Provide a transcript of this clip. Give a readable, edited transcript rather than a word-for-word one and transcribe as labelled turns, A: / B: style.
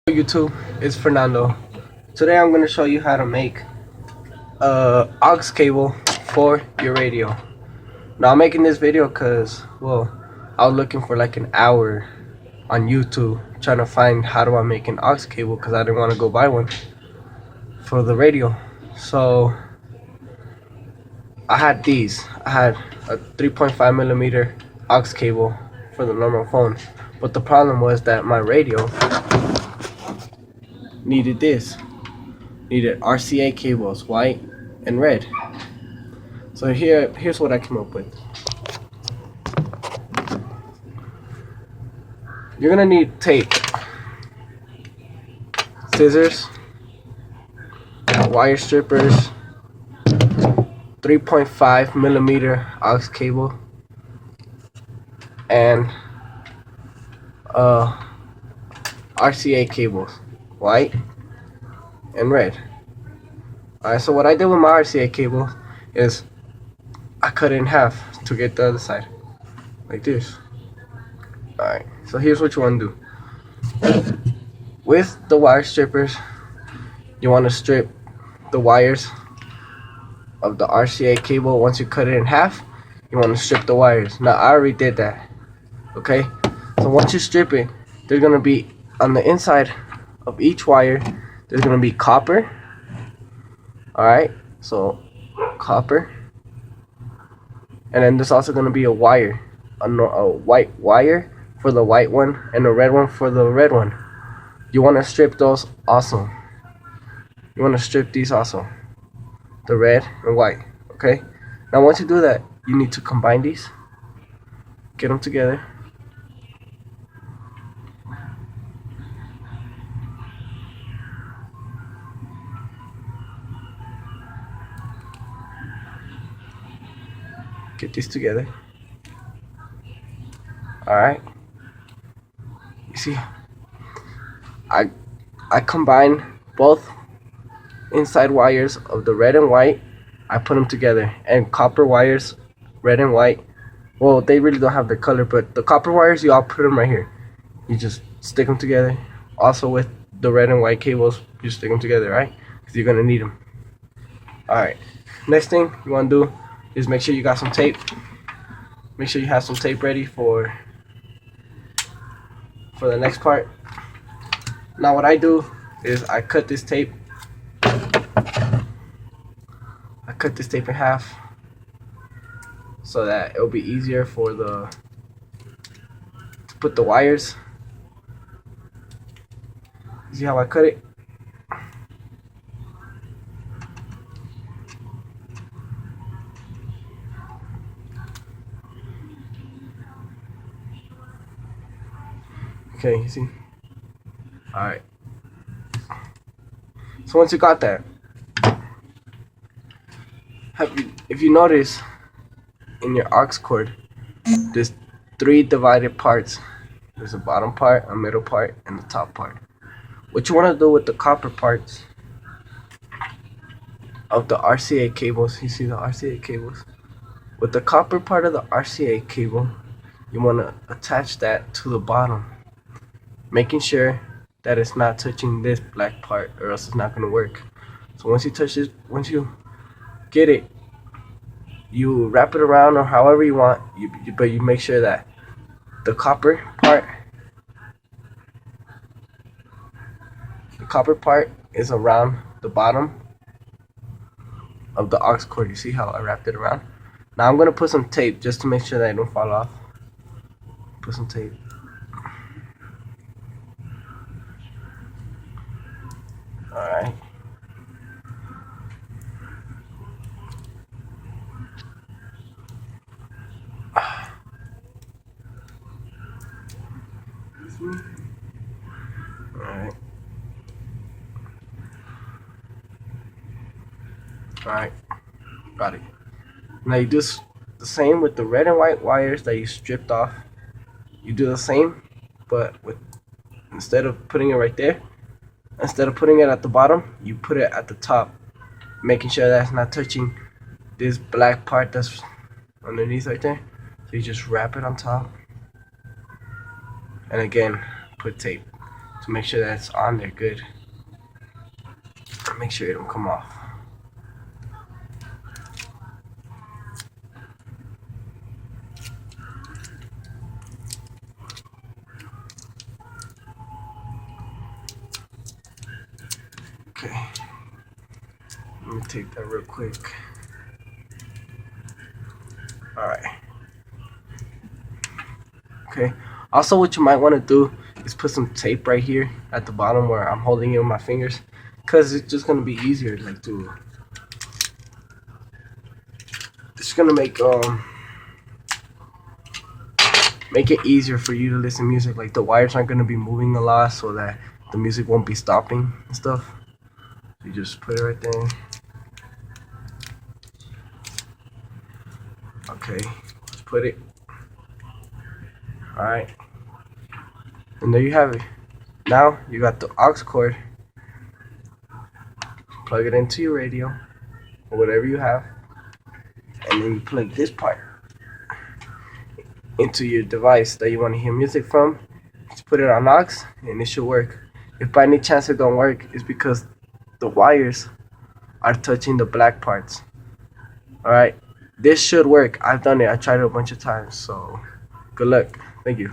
A: YouTube, it's Fernando. Today I'm going to show you how to make a aux cable for your radio. Now I'm making this video because, well, I was looking for like an hour on YouTube trying to find how do I make an aux cable because I didn't want to go buy one for the radio. So I had a 3.5 millimeter aux cable for the normal phone, but the problem was that my radio needed RCA cables, white and red. So here's what I came up with. You're gonna need tape, scissors, wire strippers, 3.5 millimeter aux cable, and RCA cables, white and red. Alright, so what I did with my RCA cable is I cut it in half to get the other side, like this. Alright, so here's what you want to do. With the wire strippers, you want to strip the wires of the RCA cable. Once you cut it in half, you want to strip the wires. Now I already did that. Okay, so once you strip it, there's going to be on the inside of each wire, there's going to be copper. Alright, so copper, and then there's also going to be a wire, a white wire for the white one and a red one for the red one. You want to strip those also. You want to strip these also, the red and white. Okay, now once you do that, you need to combine these, get them together. Get these together. Alright, you see, I combine both inside wires of the red and white. I put them together, and copper wires, red and white, well, they really don't have the color, but the copper wires, you all put them right here. You just stick them together. Also with the red and white cables, you stick them together, right? Because you're gonna need them. Alright, next thing you want to do is make sure you got some tape. Make sure you have some tape ready for the next part. Now what I do is I cut this tape in half so that it'll be easier to put the wires. See how I cut it? Okay, you see? Alright. So once you got that, if you notice in your aux cord, there's 3 divided parts. There's a bottom part, a middle part, and the top part. What you want to do with the copper parts of the RCA cables, you see the RCA cables? With the copper part of the RCA cable, you want to attach that to the bottom, making sure that it's not touching this black part, or else it's not going to work. So once you touch it, once you get it, you wrap it around or however you want, but you make sure that the copper part is around the bottom of the aux cord. You see how I wrapped it around? Now I'm going to put some tape just to make sure that it don't fall off. Put some tape. Alright. Alright. Alright. Got it. Now you do the same with the red and white wires that you stripped off. You do the same, but instead of putting it right there, instead of putting it at the bottom, you put it at the top, making sure that's not touching this black part that's underneath right there. So you just wrap it on top, and again, put tape to make sure that it's on there good. Make sure it don't come off. Okay, let me take that real quick. Alright. Okay, also what you might want to do is put some tape right here at the bottom where I'm holding it with my fingers, because it's just going to be easier, like to, it's going to make it easier for you to listen to music. Like the wires aren't going to be moving a lot, so that the music won't be stopping and stuff. You just put it right there. Okay, let's put it. Alright, and there you have it. Now you got the aux cord. Plug it into your radio or whatever you have, and then you plug this part into your device that you want to hear music from. Just put it on aux and it should work. If by any chance it don't work, it's because the wires are touching the black parts. Alright, this should work. I've done it. I tried it a bunch of times, so good luck. Thank you.